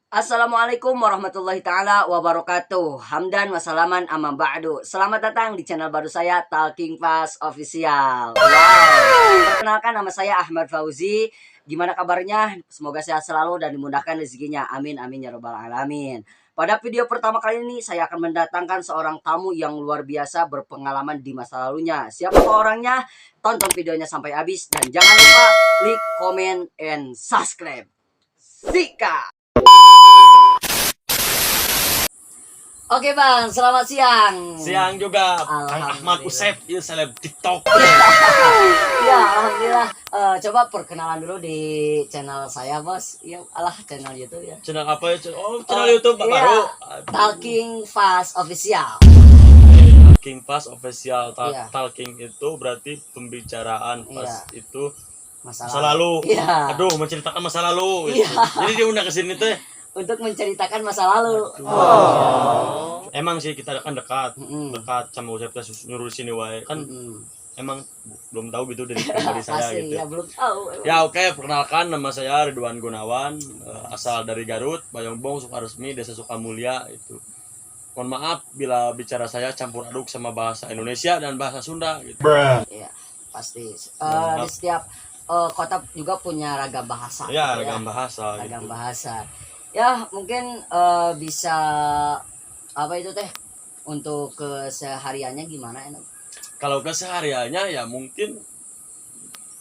Assalamualaikum warahmatullahi taala wabarakatuh. Hamdan wa salaman amma ba'du. Selamat datang di channel baru saya Talking Fast Official. Wow. Perkenalkan nama saya Ahmad Fauzi. Gimana kabarnya? Semoga sehat selalu dan dimudahkan rezekinya. Amin amin ya rabbal alamin. Pada video pertama kali ini saya akan mendatangkan seorang tamu yang luar biasa berpengalaman di masa lalunya. Siapa orangnya? Tonton videonya sampai habis dan jangan lupa like, comment, and subscribe. Sika. Oke bang, selamat siang. Siang juga, Kang Alhamdulillah. Ahmad Usep, ya seleb TikTok. Ya, alhamdulillah. Coba perkenalan dulu di channel saya bos. Ya, alah channel YouTube ya. Channel apa ya? Oh, channel YouTube Iya, baru. Talking Fast Official. Talking Fast Official. Iya. Talking itu berarti pembicaraan pas Iya. itu Masa masa lalu. Iya. Aduh, menceritakan masa lalu. Gitu. Iya. Jadi diundang ke sini teh. Untuk menceritakan masa lalu. Emang sih kita kan dekat, Mm-mm. dekat sama Usep teh nyuruh di sini wae. Kan Mm-mm. emang belum tahu gitu dari pribadi saya Pasti, gitu. ya belum tahu. Ya oke, perkenalkan nama saya Ridwan Gunawan, asal dari Garut, Bayombong, Sukaresmi, Desa Sukamulya itu. Mohon maaf bila bicara saya campur aduk sama bahasa Indonesia dan bahasa Sunda gitu. Iya, pasti. Maaf. Di setiap kota juga punya ragam bahasa. Ya, gitu ragam bahasa Ragam gitu. bahasa. Ya, mungkin bisa apa itu teh untuk kesehariannya gimana enak? Kalau kesehariannya ya mungkin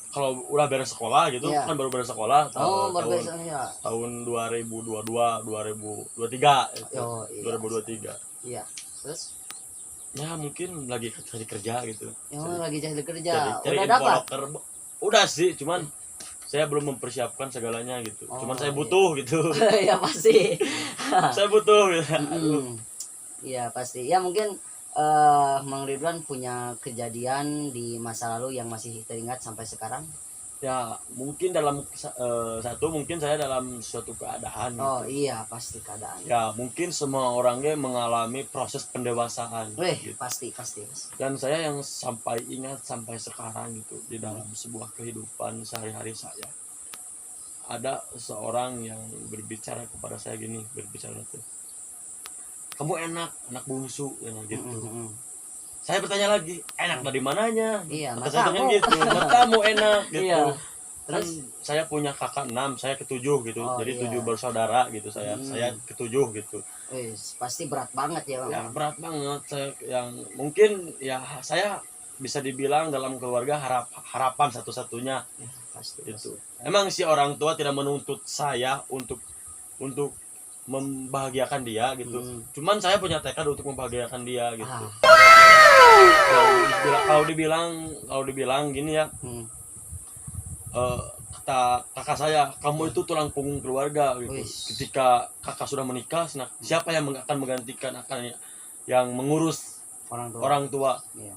kalau udah beres sekolah gitu, Iya. kan baru beres sekolah Baru tahun biasanya ya. tahun 2022, 2023 itu. Oh, iya. 2023. Iya. Terus Ya mungkin lagi cari kerja gitu. yang lagi cari kerja. Cari Udah info dapat? loker. Udah sih, cuman saya belum mempersiapkan segalanya gitu. Oh, Cuman saya iya. butuh gitu. Ya pasti. Saya butuh gitu. Iya pasti. Ya mungkin Mang Ridwan punya kejadian di masa lalu yang masih teringat sampai sekarang. Ya mungkin dalam satu mungkin saya dalam suatu keadaan Oh gitu. iya pasti keadaan. Ya mungkin semua orangnya mengalami proses pendewasaan gitu. Pasti. Dan saya yang sampai ingat sampai sekarang gitu di dalam sebuah kehidupan sehari-hari saya, ada seorang yang berbicara kepada saya gini, berbicara tuh, kamu enak, anak bungsu ya gitu. Saya bertanya lagi, enak dari mananya? Iya, Kata saya matamu. gitu, matamu enak gitu. Iya. Kan Terus saya punya kakak 6, saya ketujuh gitu. Oh, Jadi iya. 7 bersaudara gitu saya ketujuh gitu. pasti berat banget ya bang. Ya berat banget, saya yang mungkin ya saya bisa dibilang dalam keluarga harapan satu-satunya Ya, pasti. itu. Emang si orang tua tidak menuntut saya untuk membahagiakan dia gitu. Cuman saya punya tekad untuk membahagiakan dia gitu. Kalau dibilang gini ya, kata kakak saya, kamu itu tulang punggung keluarga gitu. Ketika kakak sudah menikah, siapa yang akan menggantikan, yang mengurus orang tua? Iya.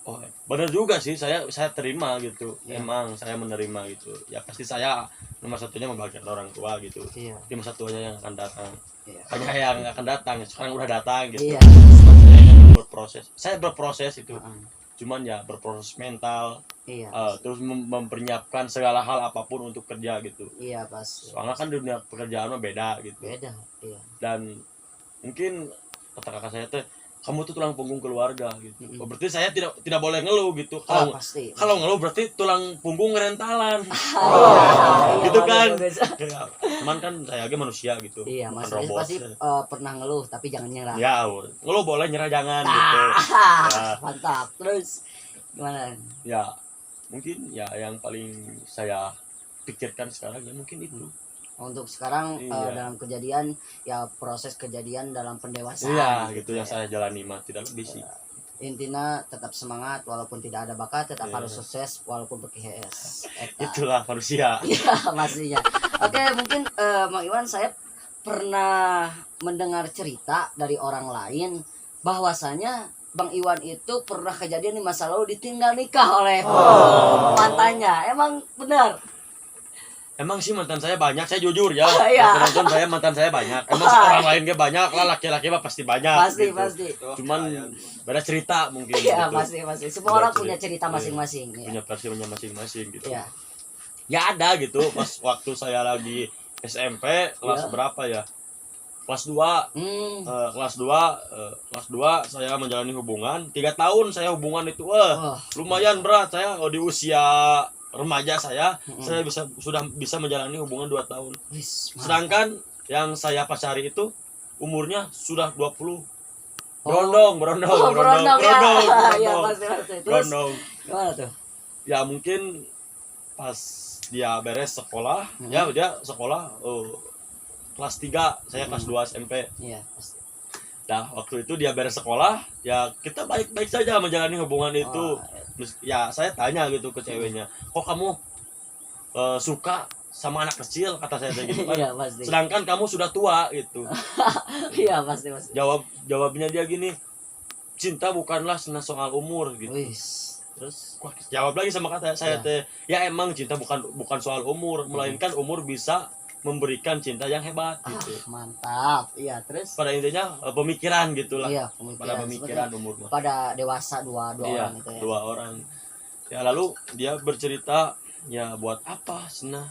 Oh, benar juga sih, saya terima gitu. Iya. Emang saya menerima gitu. Ya pasti saya nomor satunya membahagiakan orang tua gitu. Iya. Nomor satunya yang akan datang. Iya. Hanya yang akan datang, sekarang udah datang gitu. Iya. Saya berproses itu. Cuman ya berproses mental. Iya. Terus mempersiapkan segala hal apapun untuk kerja gitu. Iya pasti. Soalnya kan dunia pekerjaan mah beda gitu. Beda. Iya. Dan mungkin kata kakak saya tuh, kamu tuh tulang punggung keluarga gitu. Oh, berarti saya tidak boleh ngeluh gitu. Pasti. Kalau ngeluh berarti tulang punggung rentalan. Iya, Gitu kan. bagus. Ya, cuman kan saya aja manusia gitu. Iya, bukan Mas robot. pasti pernah ngeluh tapi jangan nyerah. Ya, ngeluh boleh, nyerah jangan gitu. Ya. Mantap. Terus gimana? Ya, mungkin ya yang paling saya pikirkan sekarang ya mungkin itu. Untuk sekarang Iya. dalam kejadian ya proses kejadian dalam pendewasaan. Iya, gitu yang saya jalani mah tidak lebih sih. Intinya tetap semangat walaupun tidak ada bakat, tetap Iya. harus sukses walaupun berKHS. Itulah manusia. Iya, pastinya. Oke, mungkin Mang Iwan, saya pernah mendengar cerita dari orang lain bahwasanya Bang Iwan itu pernah kejadian di masa lalu ditinggal nikah oleh mantannya. Emang benar? Emang sih mantan saya banyak, saya jujur ya. Iya. Mantan saya banyak. Emang orang lain gak banyak lah, laki-laki mah pasti banyak. Pasti, gitu. pasti. Cuman beda cerita mungkin. Iya, gitu. pasti. Semua orang punya cerita masing-masing. Punya versinya masing-masing gitu. Iya. Ya ada gitu, pas waktu saya lagi SMP kelas Iya. berapa ya? Kelas 2. Hmm. Kelas 2 saya menjalani hubungan 3 tahun. Saya hubungan itu Wah. lumayan berat. Saya di usia remaja saya Mm-mm. sudah bisa menjalani hubungan 2 tahun. Wis, mantap. Sedangkan yang saya pacari itu umurnya sudah 20. Oh. Berondong Oh, berondong ya. Iya, berondong. pasti. Terus Berondong. gimana tuh? Ya mungkin pas dia beres sekolah, Mm-mm. ya dia sekolah kelas 3, saya kelas 2 SMP. Iya, pasti. Nah, waktu itu dia beres sekolah, ya kita baik-baik saja menjalani hubungan itu. Oh, Ya saya tanya gitu ke ceweknya, kok kamu suka sama anak kecil, kata saya kayak gitu kan. iya, pasti. Sedangkan kamu sudah tua gitu. Iya, pasti. Jawabnya dia gini, cinta bukanlah soal umur gitu. Wis. Terus Wah, jawab lagi sama kata saya Ya. teh, ya emang cinta bukan soal umur, melainkan umur bisa memberikan cinta yang hebat gitu. mantap. Iya, terus Pada intinya pemikiran gitulah. iya, Pada pemikiran umur mah. pada dewasa dua Iya, orang itu ya. 2 orang. Ya lalu dia bercerita, ya buat apa Sena,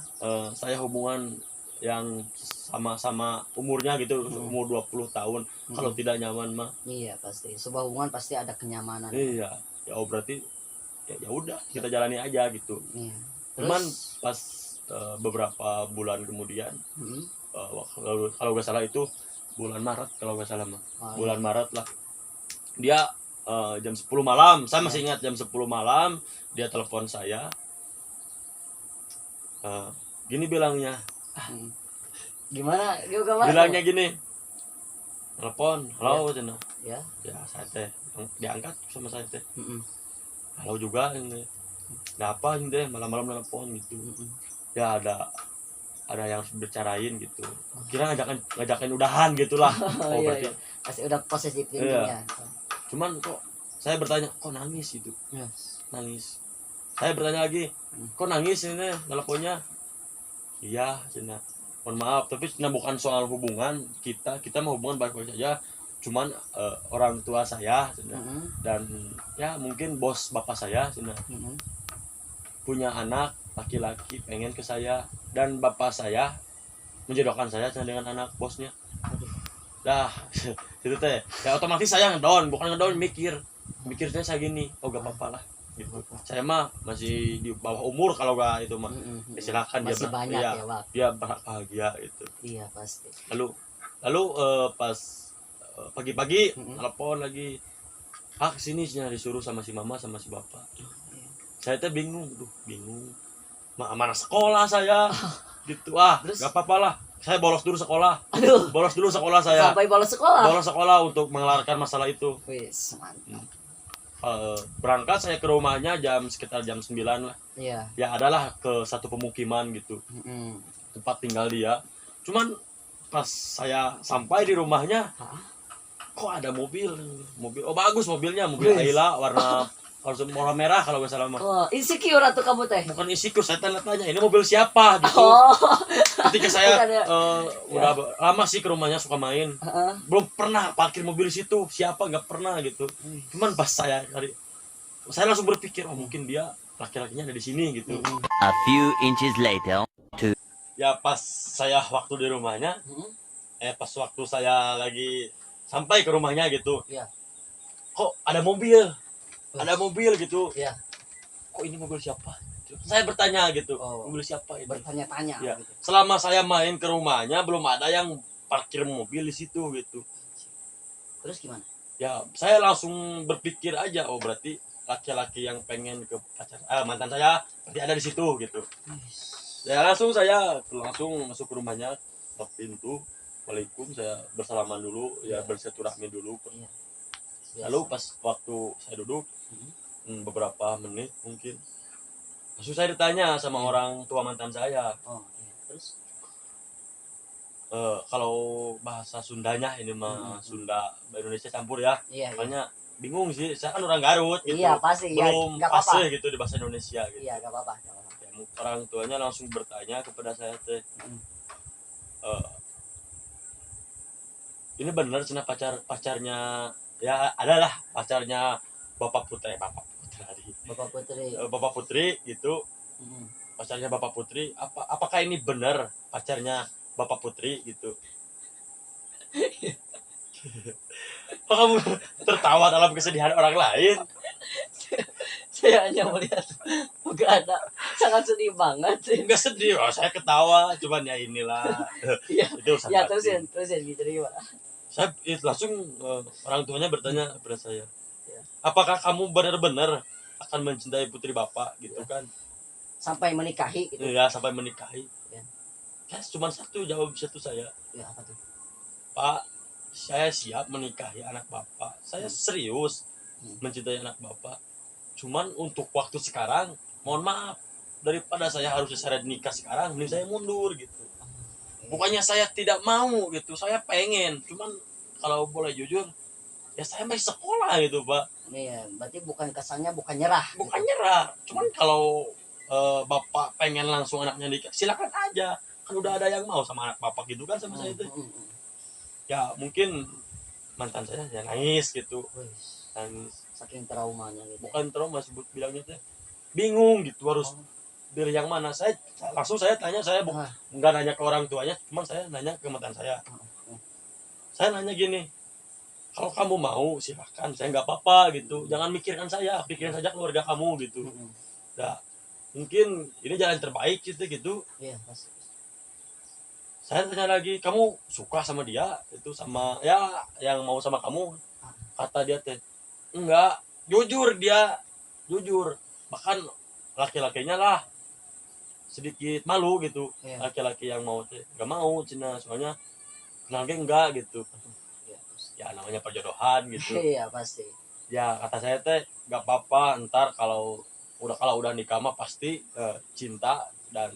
saya hubungan yang sama-sama umurnya gitu, umur 20 tahun. Kalau tidak nyaman mah. Iya, pasti. Sebuah hubungan pasti ada kenyamanan. Iya, ya berarti ya udah kita jalani aja gitu. Iya. Cuman pas beberapa bulan kemudian, kalau nggak salah itu bulan Maret, kalau nggak salah mah. Bulan Maret lah. Dia jam 10 malam, saya masih ingat jam 10 malam dia telepon saya. Gini bilangnya. Gimana? Bilangnya gini. Telepon, halo cina. Ya. Ya saya teh diangkat sama saya teh. Mm-mm. Halo juga ini. Ada apa ini deh malam-malam telepon gitu. Ya ada yang harus dibicarain gitu. Kira ngajakin udahan gitulah. Oh, berarti. iya. Pasti udah positif Iya. intinya. Cuman kok saya bertanya, kok nangis gitu. Yes. Nangis. Saya bertanya lagi, kok nangis ini teleponnya? Iya, cina. Mohon maaf, tapi cina bukan soal hubungan kita mau hubungan baik-baik saja. Cuman orang tua saya cina. Dan ya mungkin bos bapak saya cina. Punya anak laki-laki pengen ke saya, dan bapak saya menjodohkan saya dengan anak bosnya. Dah itu teh ya otomatis saya ngedown, bukan ngedown, mikirnya saya gini, oh gak apa-apa lah gitu. Saya mah masih di bawah umur, kalau gak itu mah silakan dia masih banyak ya, Wak. dia bahagia itu. Iya, pasti. Lalu pas pagi-pagi telepon lagi, kesini disuruh sama si mama sama si bapak. Saya teh bingung mana sekolah saya gitu. Terus? Gak apa-apa lah, saya bolos dulu sekolah. Aduh, Bolos dulu sekolah saya. sampai bolos sekolah. Bolos sekolah untuk mengelarkan masalah itu. Wis, mantap. Berangkat saya ke rumahnya sekitar jam 9 lah. Iya. Ya adalah ke satu pemukiman gitu. Tempat tinggal dia. Cuman pas saya sampai di rumahnya, kok ada mobil. Oh bagus mobilnya, mobil Ayla warna merah kalau nggak salah mah. Oh, insecure atau kamu teh? Bukan insecure, saya tanya ini mobil siapa gitu. Oh. Ketika saya Bukan ya. udah lama sih ke rumahnya, suka main. Belum pernah parkir mobil di situ, siapa, nggak pernah gitu. Cuman pas saya langsung berpikir, oh mungkin dia laki-lakinya ada di sini gitu. A few inches later. Ya pas saya waktu di rumahnya, pas waktu saya lagi sampai ke rumahnya gitu, Iya. kok ada mobil gitu. Iya. Kok ini mobil siapa? Saya bertanya gitu, Oh. mobil siapa ini? Bertanya-tanya Ya. gitu. Selama saya main ke rumahnya belum ada yang parkir mobil di situ gitu. Terus gimana? Ya saya langsung berpikir aja, oh berarti laki-laki yang pengen ke mantan saya berarti ada di situ gitu. Ya saya langsung masuk ke rumahnya, ke pintu, Waalaikum, saya bersalaman dulu, ya bersilaturahmi dulu. Lalu pas waktu saya duduk beberapa menit mungkin, lalu saya ditanya sama orang tua mantan saya. Oh, iya. Terus Kalau bahasa Sundanya ini mah Sunda Indonesia campur ya. iya. Makanya bingung sih, saya kan orang Garut gitu. Iya, pasti. Belum Nggak apa-apa. fasih gitu di bahasa Indonesia gitu. Iya, enggak apa-apa. Ya, orang tuanya langsung bertanya kepada saya teh, ini benar cina pacarnya, ya adalah pacarnya Bapak Putri gitu. Pacarnya Bapak Putri, apakah ini benar pacarnya Bapak Putri gitu. Kok kamu tertawa dalam kesedihan orang lain? Saya hanya melihat muka Anda sangat sedih banget. Enggak sedih, oh, saya ketawa, cuman ya inilah. Iya. Itu urusan Ya batin. terusin gitu gimana? Saya langsung orang tuanya bertanya kepada saya, Ya. apakah kamu benar-benar akan mencintai putri bapak gitu kan? Sampai menikahi gitu. Ya sampai menikahi. Ya. Ya cuma satu jawab satu saya, Ya apa tuh? Pak, saya siap menikahi anak bapak. Saya serius mencintai anak bapak. Cuman untuk waktu sekarang, mohon maaf, daripada saya harus syarat nikah sekarang, mending saya mundur gitu. Bukannya saya tidak mau gitu, saya pengen. Cuman kalau boleh jujur, ya saya masih sekolah gitu Pak. Iya, berarti bukan kesannya bukan nyerah. Bukan nyerah. Cuman kalau bapak pengen langsung anaknya nikah, silakan aja. Kan udah ada yang mau sama anak bapak gitu kan sama saya itu. Ya mungkin mantan saya ya nangis gitu, nangis. Saking traumanya gitu. Bukan trauma sebut bilangnya teh, bingung gitu harus pilih yang mana. Saya langsung saya tanya, saya nggak nanya ke orang tuanya, cuma saya nanya ke mantan saya. Saya nanya gini, kalau kamu mau silahkan, saya nggak apa-apa gitu, jangan mikirkan saya, pikirin saja keluarga kamu gitu. Nah, mungkin ini jalan terbaik gitu. Iya, pasti. Saya tanya lagi, kamu suka sama dia itu, sama ya yang mau sama kamu? Kata dia teh, enggak, jujur dia, jujur. Bahkan laki-lakinya lah sedikit malu gitu. Iya. Laki-laki yang mau teh nggak mau Cina, soalnya kenalnya enggak gitu. Ya namanya perjodohan gitu. Iya pasti. Ya kata saya teh nggak apa-apa, ntar kalau udah nikah mah pasti cinta dan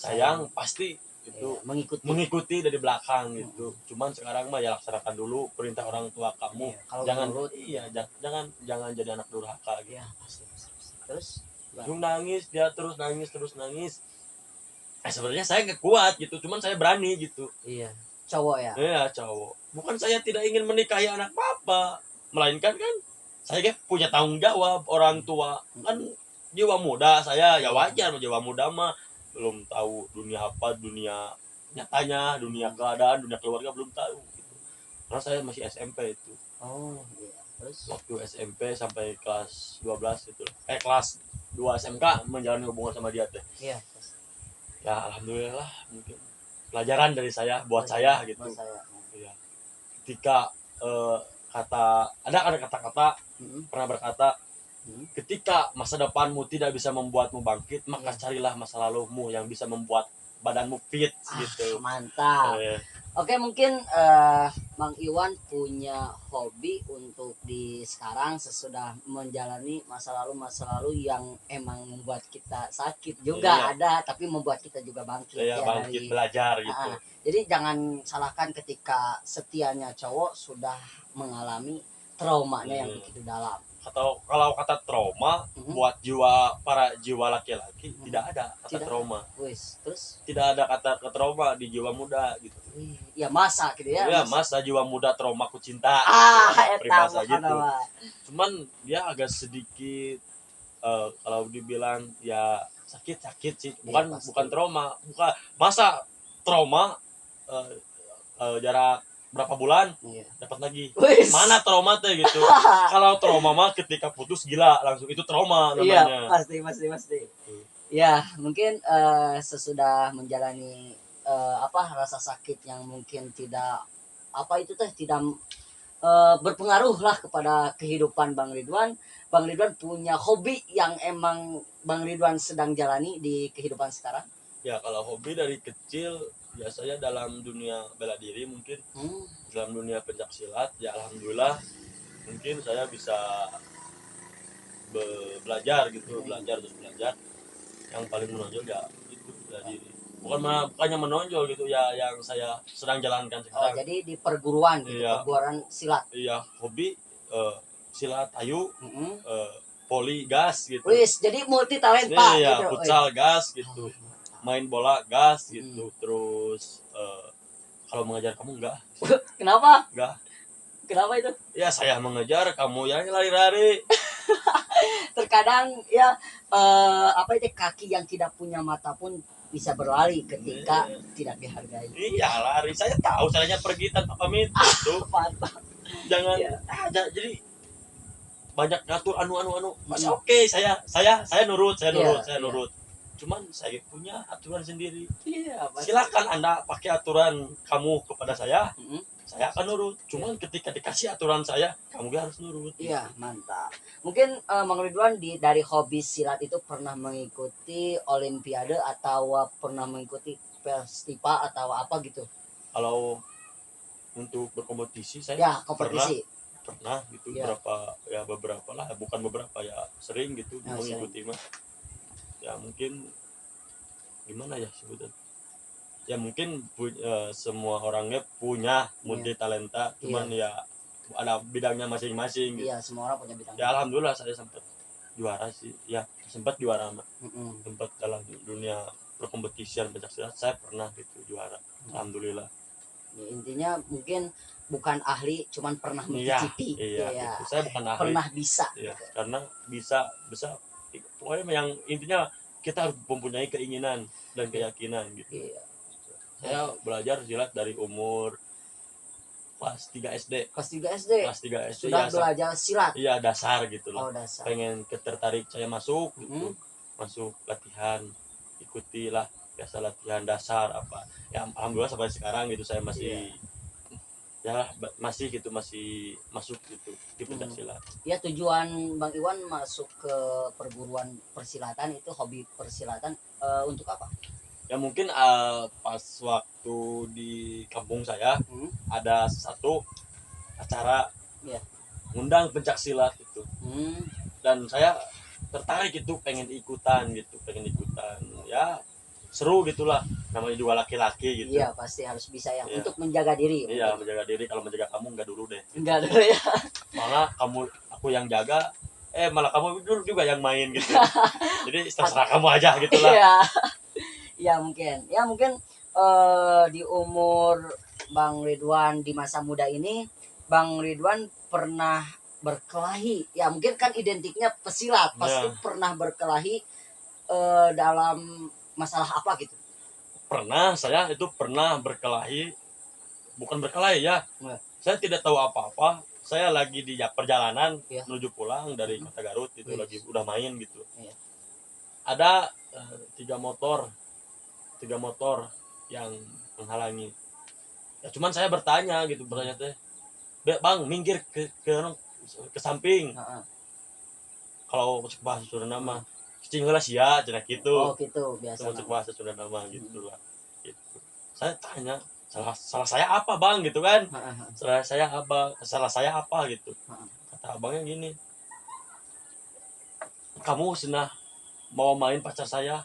sayang pasti itu mengikuti dari belakang gitu. Cuman sekarang mah ya laksanakan dulu perintah orang tua kamu. Kalau Jangan menurut, jangan jadi anak durhaka gitu. Iya pasti. Terus Nangis dia terus nangis. Sebenarnya saya nggak kuat gitu, cuman saya berani gitu. iya, cowok ya. Iya cowok. Bukan saya tidak ingin menikahi anak bapak, melainkan kan saya punya tanggung jawab orang tua. Kan jiwa muda saya, ya wajar jiwa muda mah belum tahu dunia apa, dunia nyatanya, dunia keadaan, dunia keluarga belum tahu gitu. Karena saya masih SMP itu. Oh iya. Terus Waktu SMP sampai kelas 12 itu. Kelas 2 SMK menjalani hubungan sama dia teh. iya. Ya alhamdulillah mungkin pelajaran dari saya buat saya gitu. Iya. Ketika ada kata-kata pernah berkata, ketika masa depanmu tidak bisa membuatmu bangkit, maka carilah masa lalumu yang bisa membuat badanmu fit gitu. Mantap. Oke, mungkin Mang Iwan punya hobi untuk di sekarang sesudah menjalani masa lalu yang emang membuat kita sakit juga ada, tapi membuat kita juga bangkit. Ya, bangkit belajar gitu. Jadi jangan salahkan ketika setianya cowok sudah mengalami traumanya yang begitu dalam. Atau kalau kata trauma buat para jiwa laki-laki tidak ada kata trauma. Terus tidak ada kata trauma di jiwa muda gitu. Ya masa gitu ya. Ya masa jiwa muda trauma ku cinta. Peribahasa gitu. Cuman dia agak sedikit kalau dibilang ya sakit sih. Bukan trauma. Bukan masa trauma jarak berapa bulan dapat lagi. Mana trauma teh gitu. Kalau trauma mah ketika putus gila langsung, itu trauma namanya. Iya pasti. Ya mungkin sesudah menjalani rasa sakit yang mungkin tidak tidak berpengaruh lah kepada kehidupan Bang Ridwan. Bang Ridwan punya hobi yang emang Bang Ridwan sedang jalani di kehidupan sekarang? Ya kalau hobi dari kecil biasanya dalam dunia bela diri mungkin, dalam dunia pencaksilat ya alhamdulillah mungkin saya bisa belajar terus belajar. Yang paling menonjol ya itu bela diri. Bukannya menonjol gitu ya, yang saya sedang jalankan sekarang. Jadi di perguruan gitu, perguruan silat. Iya, hobi silat, ayu, poli, gas gitu. Jadi multi talenta gitu. Futsal gas gitu. Main bola gas gitu. Terus kalau mengajar kamu enggak. Kenapa? Enggak. Kenapa itu? Ya saya mengejar, kamu yang lari-lari. Terkadang ya kaki yang tidak punya mata pun bisa berlari ketika tidak dihargai. Iya lari, saya tahu caranya pergi tanpa pamit itu. Mantap. Jangan Iya. jadi banyak ngatur anu masih oke, saya nurut, saya Iya. nurut. Cuman saya punya aturan sendiri. Iya, pasti. Silakan Anda pakai aturan kamu kepada saya Mm-mm. akan nurut. Cuman ketika dikasih aturan saya, kamu harus nurut. Iya, mantap. Mungkin Mang Ridwan dari hobi silat itu pernah mengikuti olimpiade atau pernah mengikuti festival atau apa gitu? Kalau untuk berkompetisi saya Ya, kompetisi. pernah gitu Ya. beberapa lah, bukan beberapa ya, sering gitu Ya, mengikuti mah. Ya mungkin gimana ya sebutnya, ya mungkin semua orangnya punya multi talenta, cuman ya ada bidangnya masing-masing gitu. Iya, semua orang punya bidang. Ya alhamdulillah saya sempat juara sih, ya sempat juara mah. Mm-mm. Sempat dalam dunia perkompetisian pencaksilat saya pernah gitu juara, alhamdulillah. Ya, intinya mungkin bukan ahli, cuman pernah Iya, mencicipi. iya, Ya. gitu. Saya bukan ahli. Pernah bisa. Ya, karena bisa pokoknya yang intinya kita harus mempunyai keinginan dan keyakinan gitu. Iya. Saya belajar silat dari umur kelas 3 SD. Kelas 3 SD. Kelas 3 SD Sudah ya, belajar silat. iya dasar gitu Oh, loh. dasar. Pengen tertarik saya masuk gitu. Masuk latihan, ikutilah biasa latihan dasar apa. Ya alhamdulillah sampai sekarang gitu saya masih ya masih gitu, masih masuk gitu di pencaksilat. Ya, tujuan Bang Iwan masuk ke perguruan persilatan itu, hobi persilatan untuk apa? Ya mungkin pas waktu di kampung saya ada satu acara Iya. ngundang pencaksilat itu, dan saya tertarik itu, pengen ikutan ya seru gitulah, namanya juga laki-laki gitu. Iya, pasti harus bisa ya, Iya. untuk menjaga diri. Iya, menjaga diri. Kalau menjaga kamu enggak dulu deh, Enggak dulu ya. malah aku yang jaga, malah kamu dulu juga yang main gitu. Jadi terserah kamu aja gitulah. Iya. Ya mungkin di umur Bang Ridwan di masa muda ini, Bang Ridwan pernah berkelahi. Ya mungkin kan identiknya pesilat, pasti pernah berkelahi dalam masalah apa gitu. Saya itu pernah berkelahi, bukan berkelahi ya. Saya tidak tahu apa-apa. Saya lagi di perjalanan menuju pulang dari Kota Garut itu, lagi udah main gitu. Ada 3 motor yang menghalangi. Ya cuman saya bertanya teh, Bang, minggir ke samping. Kalau cek bahasa Sunda mah cing heula sia cenah kitu. Oh gitu, biasa. Cek bahasa Sunda mah gitu lah. Gitu. Saya tanya, salah saya apa Bang gitu kan? Salah saya apa gitu. Kata abangnya gini, kamu senah mau main pacar saya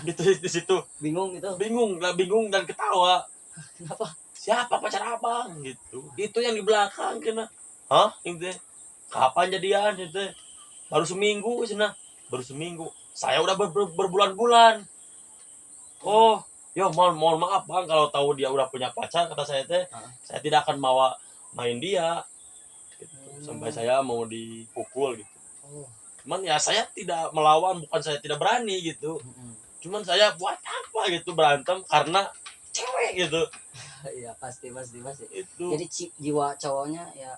gitu di situ. Bingung dan ketawa. Kenapa? Siapa pacar abang gitu? Itu yang di belakang kena. Hah? Gitu. Kapan jadian itu? Baru seminggu. Saya udah berbulan-bulan. Oh, ya mohon maaf Bang, kalau tahu dia udah punya pacar, kata saya teh, saya tidak akan mau main dia. Gitu. Sampai saya mau dipukul gitu. Cuman ya saya tidak melawan, bukan saya tidak berani gitu. Cuman saya buat apa gitu berantem karena cewek gitu. Iya, pasti. Itu. Jadi jiwa cowoknya ya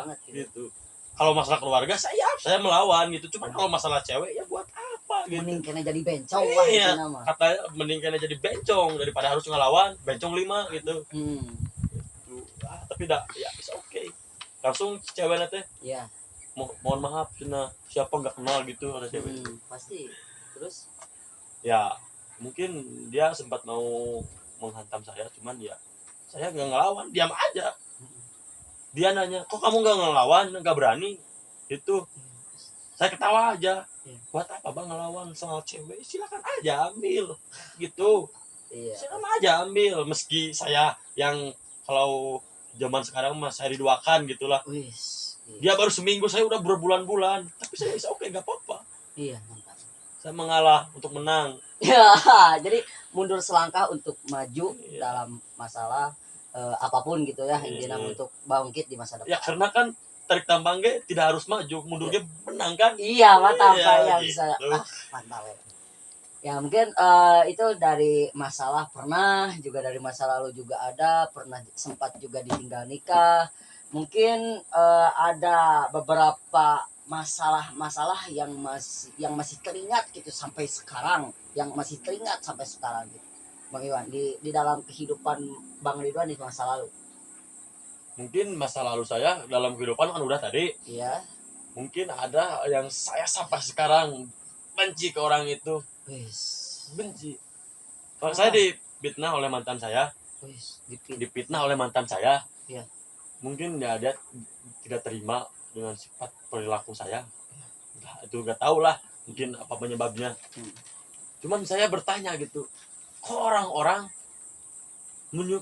banget gitu. Kalau masalah keluarga saya melawan gitu. Cuman kalau masalah cewek ya buat apa gitu. Mending kena jadi bencong lah itu nama. Katanya mending kena jadi bencong daripada harus ngelawan bencong 5 gitu. Gitu. Tapi ya it's okay. Langsung ceweknya teh. Iya. Mohon maaf cina, siapa nggak kenal gitu ada cewek. Pasti. Terus ya mungkin dia sempat mau menghantam saya, cuman ya saya nggak ngelawan, diam aja. Dia nanya, kok kamu nggak ngelawan, nggak berani itu. Saya ketawa aja. Buat apa Bang ngelawan soal cewek? Silakan aja ambil gitu. Silakan aja ambil, meski saya yang kalau zaman sekarang mas saya diduakan gitulah. Dia baru seminggu, saya udah berbulan-bulan, tapi saya bisa oke, nggak apa-apa. Iya, mantap. Saya mengalah untuk menang. Ya, jadi mundur selangkah untuk maju dalam masalah apapun gitu ya, intinya untuk bangkit di masa depan. Ya karena kan tarik tambang tidak harus maju, mundur menang kan. Iya, mantap ya, gitu. bisa. Mantap ya. Ya mungkin itu dari masalah pernah, juga dari masa lalu juga ada, pernah sempat juga ditinggal nikah. Mungkin ada beberapa masalah-masalah yang masih teringat gitu sampai sekarang, yang masih teringat sampai sekarang gitu. Bang Iwan di dalam kehidupan Bang Ridwan di masa lalu. Mungkin masa lalu saya dalam kehidupan kan udah tadi. Iya. Mungkin ada yang saya sampai sekarang benci ke orang itu. Wis. Benci. Kalau saya difitnah oleh mantan saya, Wis, difitnah oleh mantan saya. Iya. Mungkin ya dia tidak terima dengan sifat perilaku saya. Nah, itu gak tahu lah mungkin apa penyebabnya. Cuman saya bertanya gitu, kok orang-orang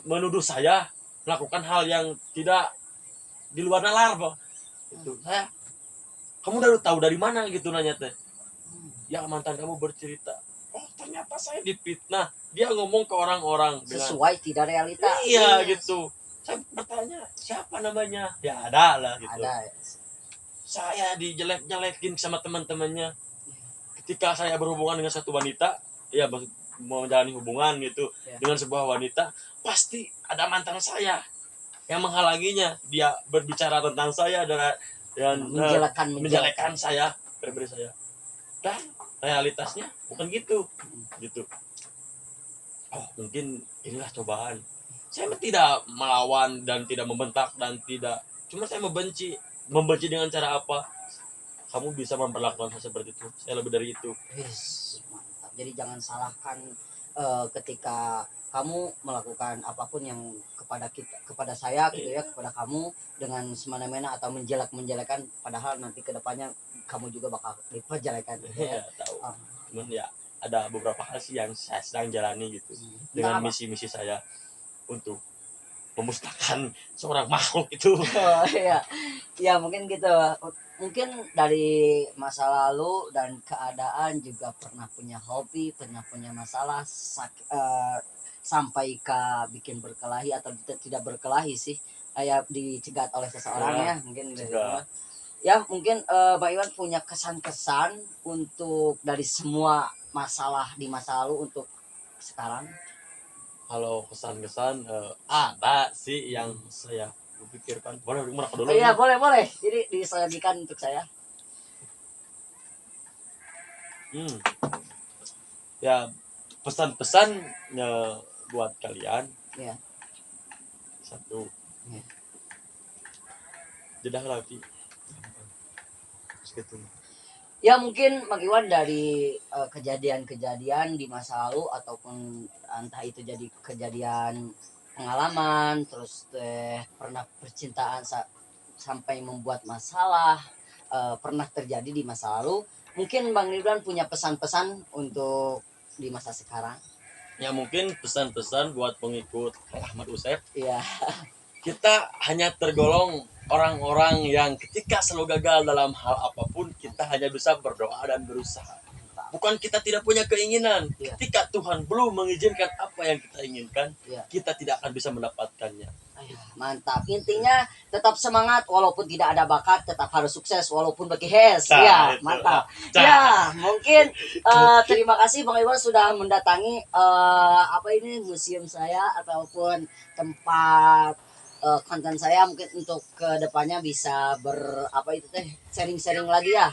menuduh saya melakukan hal yang tidak di luar nalar, Pak. Itu saya, kamu udah tahu dari mana gitu nanya teh. Ya mantan kamu bercerita. Oh ternyata saya difitnah. Dia ngomong ke orang-orang dengan Sesuai tidak realita. iya gitu. Saya bertanya siapa namanya? Ya ada lah gitu. Ada. Saya dijelek-jelekin sama teman-temannya. Ketika saya berhubungan dengan satu wanita, ya mau menjalani hubungan gitu dengan sebuah wanita, pasti ada mantan saya yang menghalanginya. Dia berbicara tentang saya dan menjelekan saya, pribadi saya. Dan realitasnya bukan gitu. Oh, mungkin inilah cobaan. Saya tidak melawan dan tidak membentak dan tidak, cuma saya membenci dengan cara apa? Kamu bisa memperlakukan saya seperti itu. Saya lebih dari itu. Mantap. Jadi jangan salahkan ketika kamu melakukan apapun yang kepada saya gitu ya, kepada kamu dengan semena-mena atau menjelek-menjelekan, padahal nanti kedepannya kamu juga bakal diperjelekan gitu ya. Tahu. Cuman ya ada beberapa hal sih yang saya sedang jalani gitu dengan misi-misi saya untuk memusnahkan seorang makhluk itu. Oh iya. Ya mungkin gitu. Mungkin dari masa lalu dan keadaan juga pernah punya hobi, pernah punya masalah sampai ke bikin berkelahi atau tidak berkelahi sih, kayak dicegat oleh seseorang ya mungkin gitu. Ya mungkin Bang Iwan punya kesan-kesan untuk dari semua masalah di masa lalu untuk sekarang. Kalau kesan-kesan ada sih yang saya pikirkan. Boleh merokok dulu? Iya boleh. Jadi disajikan untuk saya. Ya pesan-pesan buat kalian. Iya. Satu. Jedah lagi. Segitu. Ya mungkin Bang Iwan dari kejadian-kejadian di masa lalu ataupun entah itu jadi kejadian pengalaman, terus pernah percintaan sampai membuat masalah, pernah terjadi di masa lalu. Mungkin Bang Ridwan punya pesan-pesan untuk di masa sekarang. Ya mungkin pesan-pesan buat pengikut Ahmad Usep. Iya. Kita hanya tergolong orang-orang yang ketika selalu gagal dalam hal apapun, kita hanya bisa berdoa dan berusaha. Bukan kita tidak punya keinginan. Ketika Tuhan belum mengizinkan apa yang kita inginkan, kita tidak akan bisa mendapatkannya. Mantap. Intinya tetap semangat walaupun tidak ada bakat, tetap harus sukses walaupun bagi hes. Ya, mantap. Ya, mungkin terima kasih Bang Iwan sudah mendatangi museum saya ataupun tempat konten saya. Mungkin untuk kedepannya bisa sharing-sharing lagi ya.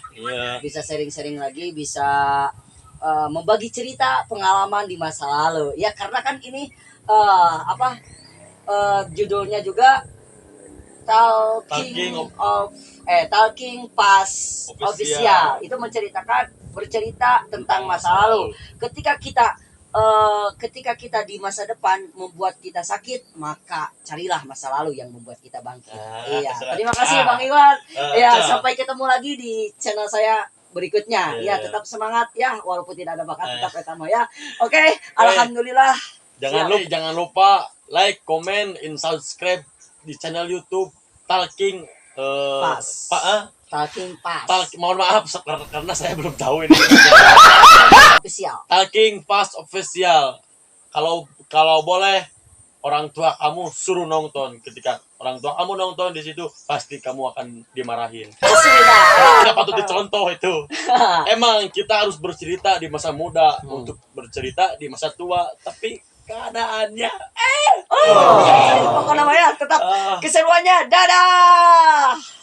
Bisa sharing-sharing lagi, bisa membagi cerita pengalaman di masa lalu. Ya karena kan ini judulnya juga Talking Fast Official. Itu bercerita tentang masa lalu. Ketika kita di masa depan membuat kita sakit, maka carilah masa lalu yang membuat kita bangkit. Iya. Terima kasih Bang Iwan. Sampai ketemu lagi di channel saya berikutnya. Tetap semangat ya, walaupun tidak ada bakat tetap pertama ya. Oke, alhamdulillah. Jangan lupa like, comment, and subscribe di channel YouTube Talking Fast. Talking Fast. Mohon maaf karena saya belum tahu ini. Official. Talking Fast Official. Kalau boleh orang tua kamu suruh nonton. Ketika orang tua kamu nonton di situ, pasti kamu akan dimarahin. Tidak patut dicontoh itu. Emang kita harus bercerita di masa muda untuk bercerita di masa tua, tapi keadaannya Pokoknya namanya tetap keseruannya. Dadah.